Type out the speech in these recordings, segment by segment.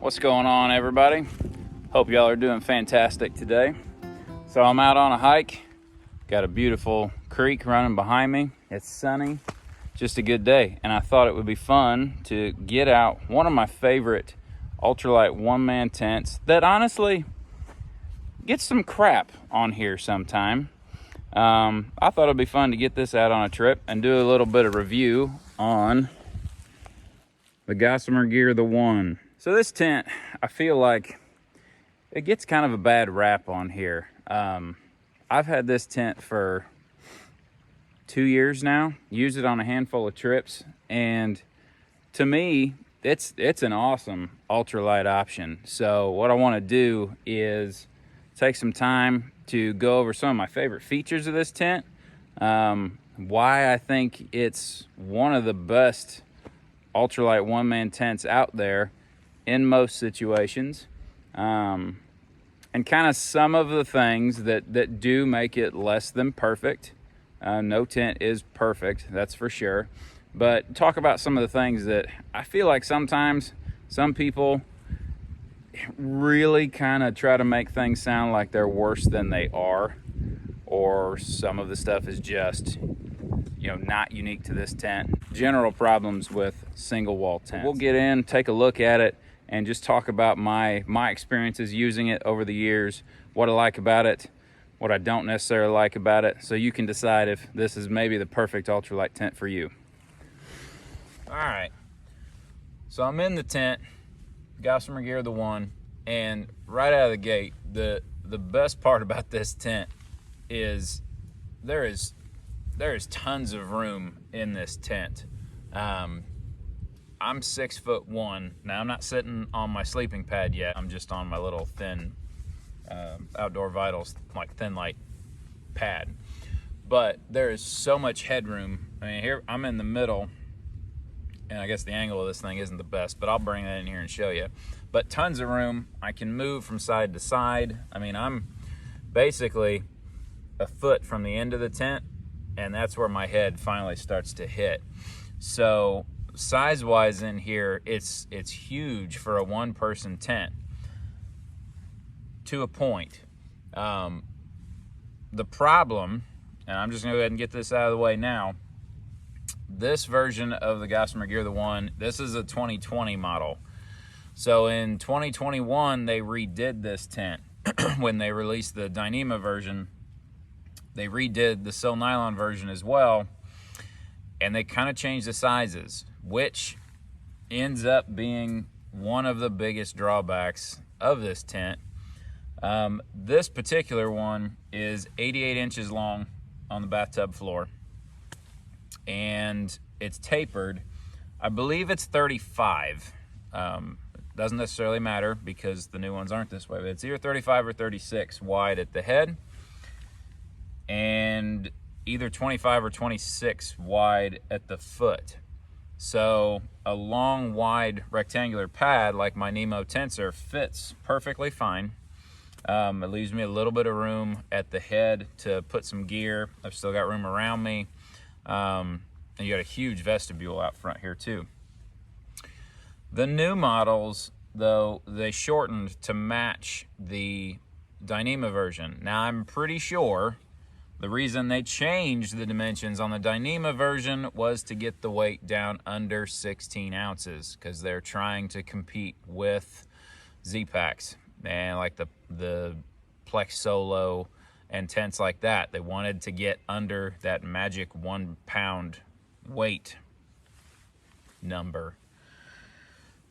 What's going on, everybody? Hope y'all are doing fantastic today. So I'm out on a hike, got a beautiful creek running behind me. It's sunny, just a good day, and I thought it would be fun to get out one of my favorite ultralight one-man tents that honestly gets some crap on here sometime. I thought it'd be fun to get this out on a trip and do a little bit of review on the Gossamer Gear the One. So this tent, I feel like it gets kind of a bad rap on here. I've had this tent for 2 years now, used it on a handful of trips, and to me, it's an awesome ultralight option. So what I want to do is take some time to go over some of my favorite features of this tent, why I think it's one of the best ultralight one-man tents out there in most situations, and kind of some of the things that do make it less than perfect. No tent is perfect, that's for sure, but talk about some of the things that I feel like sometimes some people really kind of try to make things sound like they're worse than they are, or some of the stuff is just, not unique to this tent. General problems with single wall tents. We'll get in, take a look at it, and just talk about my experiences using it over the years, what I like about it, what I don't necessarily like about it, so you can decide if this is maybe the perfect ultralight tent for you. All right, so I'm in the tent, Gossamer Gear the One, and right out of the gate, the best part about this tent is there is tons of room in this tent. I'm 6'1". Now I'm not sitting on my sleeping pad yet. I'm just on my little thin Outdoor Vitals, like thin light pad. But there is so much headroom. I mean, here I'm in the middle, and I guess the angle of this thing isn't the best, but I'll bring that in here and show you. But tons of room. I can move from side to side. I mean, I'm basically a foot from the end of the tent, and that's where my head finally starts to hit. So size-wise in here, it's huge for a one-person tent to a point. The problem, and I'm just gonna go ahead and get this out of the way now, this version of the Gossamer Gear the One, this is a 2020 model. So in 2021, they redid this tent. When they released the Dyneema version, they redid the Sil Nylon version as well, and they kind of changed the sizes, which ends up being one of the biggest drawbacks of this tent. This particular one is 88 inches long on the bathtub floor, and it's tapered. I believe it's 35. Doesn't necessarily matter because the new ones aren't this way, but it's either 35 or 36 wide at the head, and either 25 or 26 wide at the foot. So a long, wide rectangular pad like my Nemo Tensor fits perfectly fine. It leaves me a little bit of room at the head to put some gear. I've still got room around me. And you got a huge vestibule out front here too. The new models, though, they shortened to match the Dyneema version. Now, I'm pretty sure the reason they changed the dimensions on the Dyneema version was to get the weight down under 16 ounces, because they're trying to compete with Z-Packs and like the Plex Solo and tents like that. They wanted to get under that magic 1 pound weight number.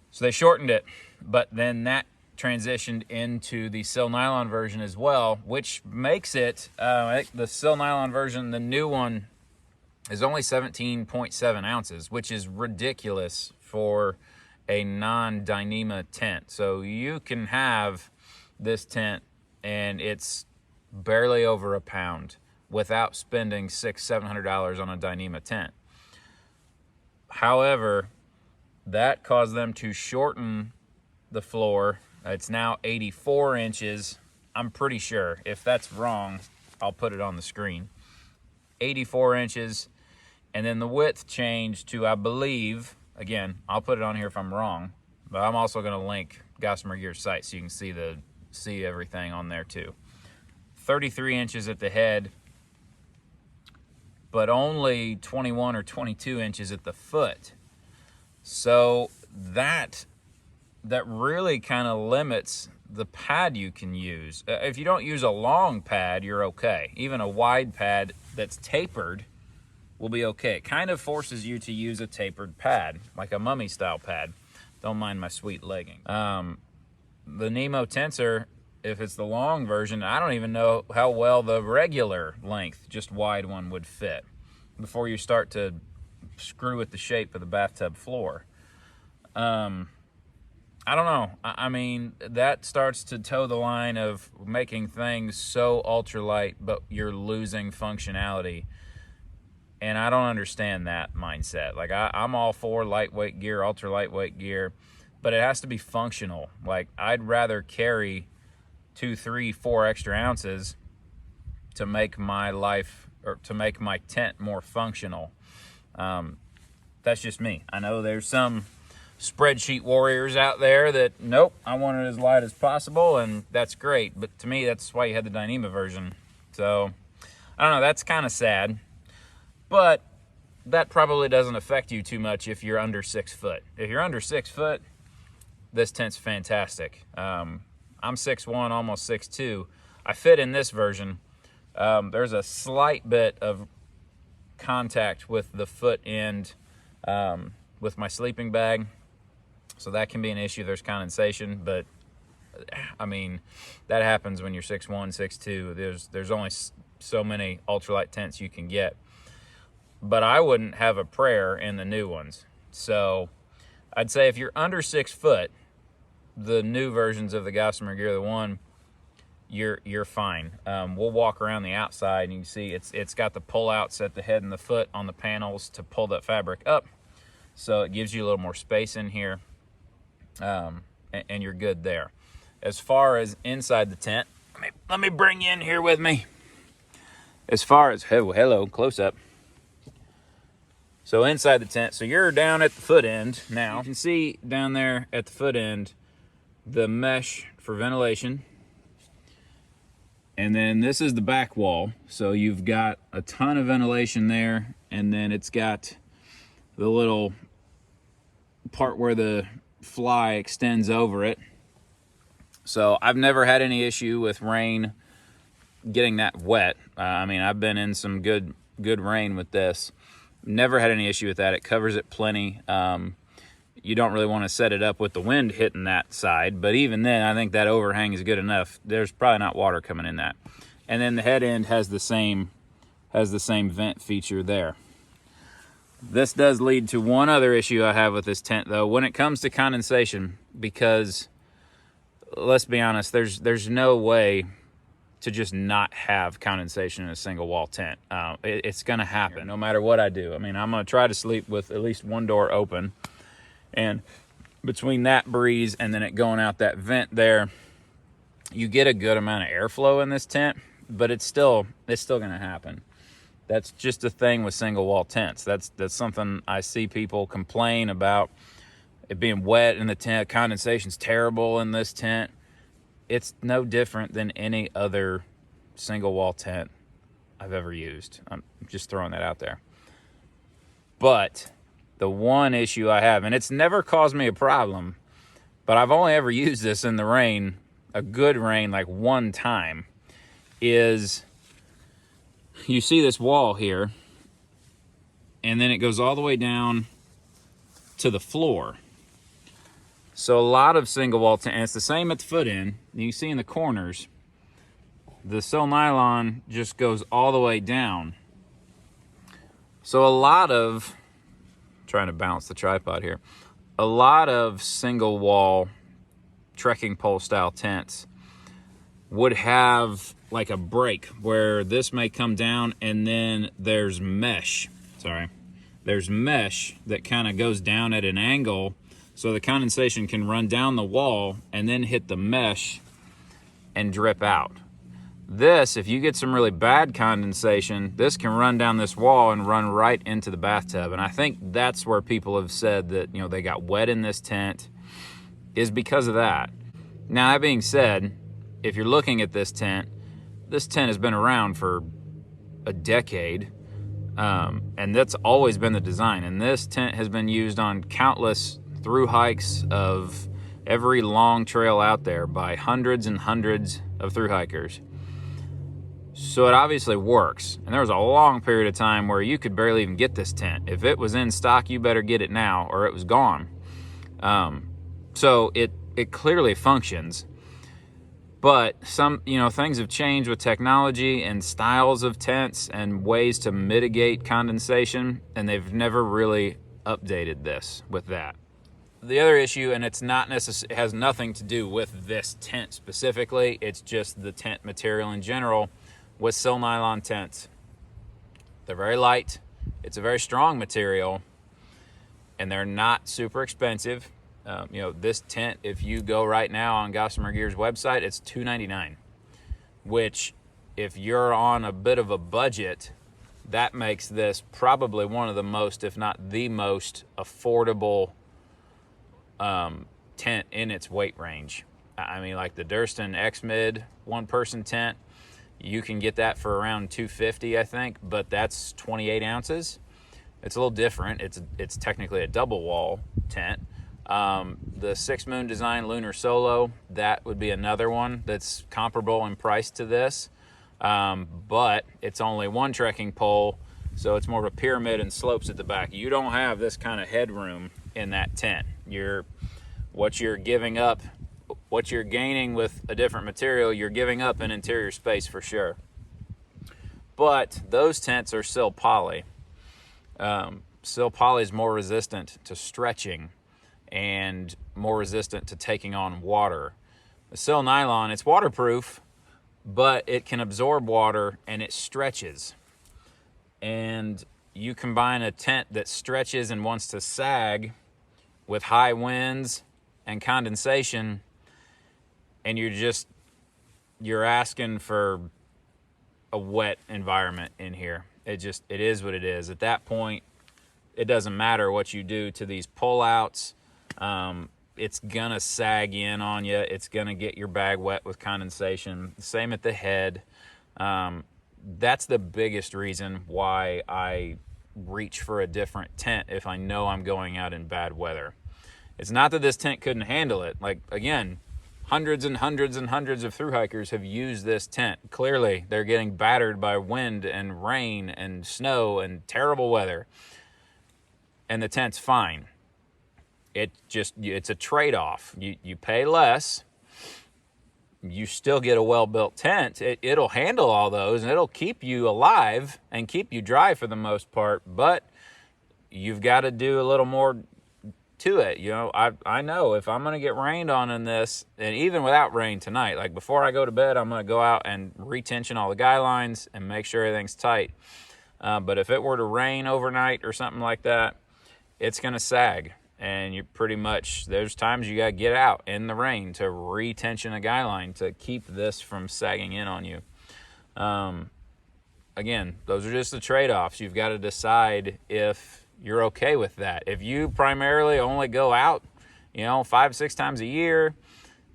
So they shortened it, but then that transitioned into the Sil Nylon version as well, which makes it, I think the Sil Nylon version, the new one, is only 17.7 ounces, which is ridiculous for a non-Dyneema tent. So you can have this tent and it's barely over a pound without spending $600-700 on a Dyneema tent. However, that caused them to shorten the floor. It's now 84 inches. I'm pretty sure. If that's wrong, I'll put it on the screen. 84 inches. And then the width changed to, I believe, again, I'll put it on here if I'm wrong, But I'm also going to link Gossamer Gear's site so you can see everything on there too. 33 inches at the head, but only 21 or 22 inches at the foot. So that really kind of limits the pad you can use. If you don't use a long pad, you're okay. Even a wide pad that's tapered will be okay. It kind of forces you to use a tapered pad, like a mummy style pad. Don't mind my sweet legging. The Nemo Tensor, if it's the long version, I don't even know how well the regular length, just wide one, would fit before you start to screw with the shape of the bathtub floor. I don't know. I mean, that starts to toe the line of making things so ultralight, but you're losing functionality. And I don't understand that mindset. Like, I'm all for lightweight gear, ultra lightweight gear, but it has to be functional. Like, I'd rather carry 2, 3, 4 extra ounces to make my life, or to make my tent more functional. That's just me. I know there's some spreadsheet warriors out there that, nope, I want it as light as possible, and that's great. But to me, that's why you had the Dyneema version. So, I don't know, that's kind of sad. But that probably doesn't affect you too much if you're under 6 foot. If you're under 6 foot, this tent's fantastic. I'm 6'1", almost 6'2". I fit in this version. There's a slight bit of contact with the foot end with my sleeping bag. So that can be an issue. There's condensation, but I mean, that happens when you're 6'1", 6'2". There's only so many ultralight tents you can get. But I wouldn't have a prayer in the new ones. So I'd say if you're under 6 foot, the new versions of the Gossamer Gear, the one, you're fine. We'll walk around the outside and you can see it's got the pull outs at the head and the foot on the panels to pull that fabric up. So it gives you a little more space in here. And you're good there. As far as inside the tent, let me bring you in here with me. As far as, hello, close up. So inside the tent, so you're down at the foot end now. You can see down there at the foot end the mesh for ventilation. And then this is the back wall. So you've got a ton of ventilation there, and then it's got the little part where the fly extends over it. So I've never had any issue with rain getting that wet. I mean, I've been in some good rain with this. Never had any issue with that. It covers it plenty. You don't really want to set it up with the wind hitting that side, but even then, I think that overhang is good enough. There's probably not water coming in that. And then the head end has the same vent feature there. This does lead to one other issue I have with this tent, though, when it comes to condensation, because let's be honest, there's no way to just not have condensation in a single wall tent. It's going to happen no matter what I do. I mean, I'm going to try to sleep with at least one door open, and between that breeze and then it going out that vent there, you get a good amount of airflow in this tent, but it's still going to happen. That's just a thing with single wall tents. That's something I see people complain about, it being wet in the tent. Condensation's terrible in this tent. It's no different than any other single wall tent I've ever used. I'm just throwing that out there. But the one issue I have, and it's never caused me a problem, but I've only ever used this in the rain, a good rain, like one time, is you see this wall here, and then it goes all the way down to the floor. So a lot of single wall tent, and it's the same at the foot end. You can see in the corners, the sil nylon just goes all the way down. So a lot of, trying to balance the tripod here, a lot of single wall trekking pole style tents would have like a break where this may come down and then there's mesh. There's mesh that kind of goes down at an angle so the condensation can run down the wall and then hit the mesh and drip out. This, if you get some really bad condensation, this can run down this wall and run right into the bathtub. And I think that's where people have said that, you know, they got wet in this tent is because of that. Now, that being said, if you're looking at this tent has been around for a decade, and that's always been the design. And this tent has been used on countless through hikes of every long trail out there by hundreds and hundreds of through hikers. So it obviously works. And there was a long period of time where you could barely even get this tent. If it was in stock, you better get it now or it was gone. So it clearly functions. But some, things have changed with technology and styles of tents and ways to mitigate condensation, and they've never really updated this with that. The other issue, and it has nothing to do with this tent specifically, it's just the tent material in general with sil nylon tents. They're very light, it's a very strong material, and they're not super expensive. This tent, if you go right now on Gossamer Gear's website, it's $299, which if you're on a bit of a budget, that makes this probably one of the most, if not the most affordable tent in its weight range. I mean, like the Durston X-Mid one-person tent, you can get that for around $250, I think, but that's 28 ounces. It's a little different. It's technically a double wall tent. The Six Moon Design Lunar Solo, that would be another one that's comparable in price to this, but it's only one trekking pole, so it's more of a pyramid and slopes at the back. You don't have this kind of headroom in that tent. What you're giving up, what you're gaining with a different material, you're giving up in interior space for sure. But those tents are sil poly. Sil poly is more resistant to stretching and more resistant to taking on water. The sil nylon, it's waterproof, but it can absorb water and it stretches. And you combine a tent that stretches and wants to sag with high winds and condensation, and you're asking for a wet environment in here. It is what it is. At that point, it doesn't matter what you do to these pullouts. It's gonna sag in on you. It's gonna get your bag wet with condensation. Same at the head. That's the biggest reason why I reach for a different tent if I know I'm going out in bad weather. It's not that this tent couldn't handle it. Like, again, hundreds and hundreds and hundreds of thru hikers have used this tent. Clearly, they're getting battered by wind and rain and snow and terrible weather. And the tent's fine. It's a trade-off. You pay less, you still get a well-built tent. It'll handle all those, and it'll keep you alive and keep you dry for the most part, but you've got to do a little more to it. I know if I'm going to get rained on in this, and even without rain tonight, like before I go to bed, I'm going to go out and retension all the guy lines and make sure everything's tight. But if it were to rain overnight or something like that, it's going to sag. And you pretty much, there's times you got to get out in the rain to retension a guy line to keep this from sagging in on you. Again, those are just the trade-offs. You've got to decide if you're okay with that. If you primarily only go out, 5-6 times a year,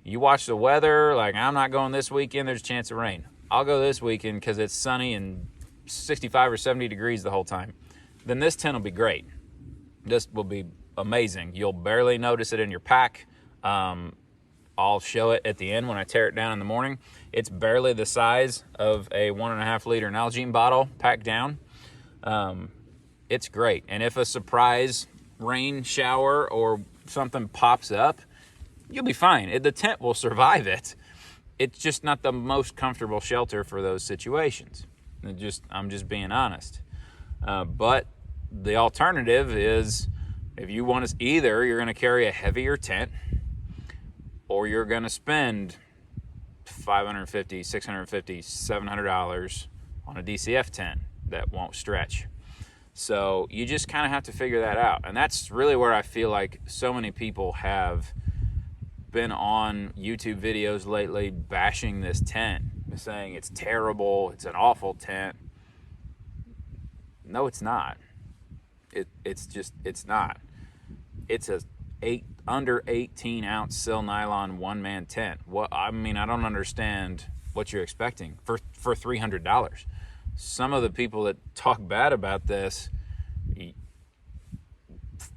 you watch the weather, like I'm not going this weekend, there's a chance of rain. I'll go this weekend because it's sunny and 65 or 70 degrees the whole time. Then this tent will be great. This will be amazing. You'll barely notice it in your pack. I'll show it at the end when I tear it down in the morning. It's barely the size of a 1.5 liter Nalgene bottle packed down. It's great. And if a surprise rain shower or something pops up, you'll be fine. The tent will survive it. It's just not the most comfortable shelter for those situations. I'm just being honest. But the alternative is, if you want to, either you're going to carry a heavier tent or you're going to spend $550, $650, $700 on a DCF tent that won't stretch. So you just kind of have to figure that out. And that's really where I feel like so many people have been on YouTube videos lately bashing this tent, saying it's terrible, it's an awful tent. No, it's not. It's not. It's under 18 ounce sil nylon one-man tent. I mean, I don't understand what you're expecting for $300. Some of the people that talk bad about this,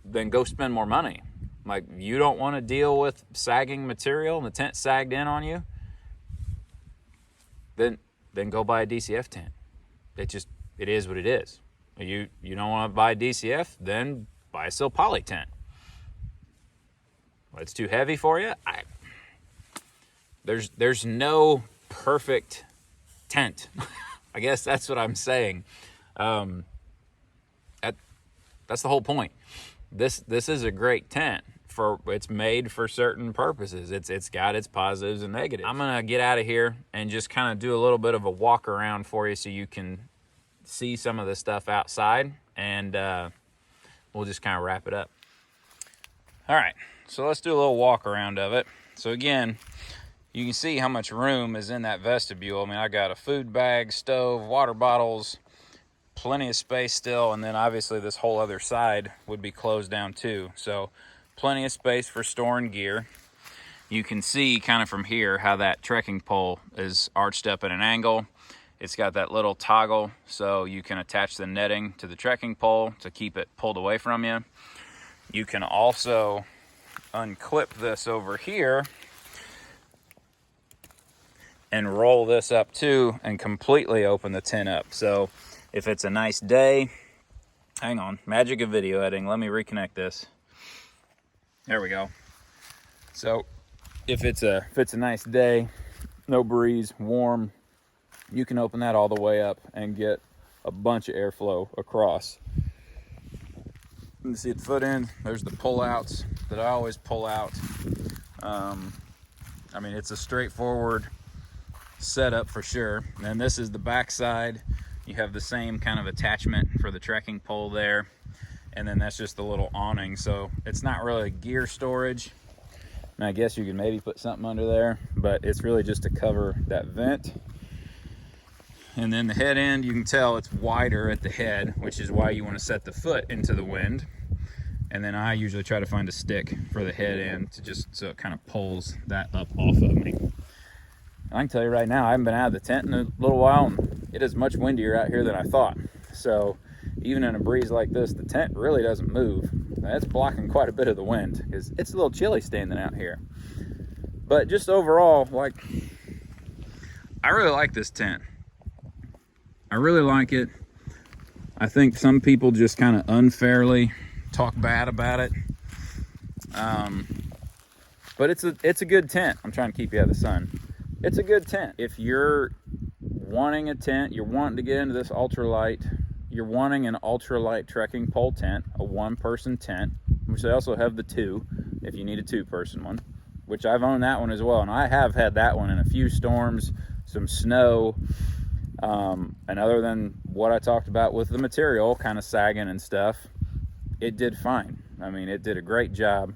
then go spend more money. Like, you don't want to deal with sagging material and the tent sagged in on you, then go buy a DCF tent. It is what it is. You don't want to buy a DCF, then buy a sil poly tent. Well, it's too heavy for you. There's no perfect tent. I guess that's what I'm saying. That's the whole point. This is a great tent. It's made for certain purposes. It's got its positives and negatives. I'm gonna get out of here and just kind of do a little bit of a walk around for you so you can see some of the stuff outside, and we'll just kind of wrap it up. All right, so let's do a little walk around of it. So again, you can see how much room is in that vestibule. I mean, I got a food bag, stove, water bottles, plenty of space still, and then obviously this whole other side would be closed down too. So plenty of space for storing gear. You can see kind of from here how that trekking pole is arched up at an angle. It's got that little toggle so you can attach the netting to the trekking pole to keep it pulled away from you. You can also unclip this over here and roll this up too and completely open the tent up. So if it's a nice day, hang on, magic of video editing, let me reconnect this. There we go. So if it's a nice day, no breeze, warm, you can open that all the way up and get a bunch of airflow across. You can see at the foot end, there's the pull-outs that I always pull out. I mean, it's a straightforward setup for sure. And then this is the back side. You have the same kind of attachment for the trekking pole there. And then that's just the little awning. So it's not really gear storage. And I guess you could maybe put something under there, but it's really just to cover that vent. And then the head end, you can tell it's wider at the head, which is why you want to set the foot into the wind. And then I usually try to find a stick for the head end to just so it kind of pulls that up off of me. I can tell you right now, I haven't been out of the tent in a little while, and it is much windier out here than I thought. So even in a breeze like this, the tent really doesn't move. That's blocking quite a bit of the wind because it's a little chilly standing out here. But just overall, like, I really like this tent. I really like it. I think some people just kind of unfairly talk bad about it. But it's a good tent. I'm trying to keep you out of the sun. It's a good tent. If you're wanting a tent, you're wanting to get into this ultralight, you're wanting an ultralight trekking pole tent, a one-person tent, which they also have the two, if you need a two-person one, which I've owned that one as well. And I have had that one in a few storms, some snow, and other than what I talked about with the material kind of sagging and stuff, it did fine. I mean, it did a great job,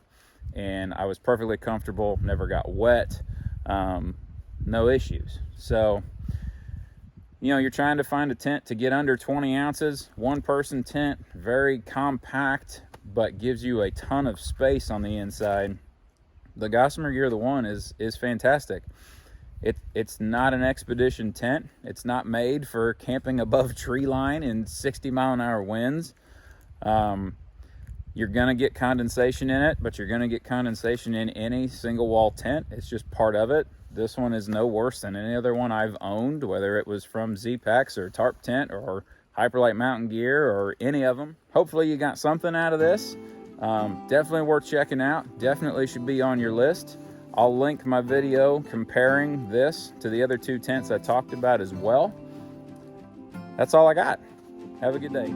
and I was perfectly comfortable, never got wet, no issues. So, you know, you're trying to find a tent to get under 20 ounces, one person tent, very compact, but gives you a ton of space on the inside. The Gossamer Gear the One is fantastic. It's not an expedition tent. It's not made for camping above tree line in 60-mile-an-hour winds. You're gonna get condensation in it, but you're gonna get condensation in any single wall tent. It's just part of it. This one is no worse than any other one I've owned, whether it was from Z-Packs or Tarp Tent or Hyperlight Mountain Gear or any of them. Hopefully you got something out of this. Definitely worth checking out. Definitely should be on your list. I'll link my video comparing this to the other two tents I talked about as well. That's all I got. Have a good day.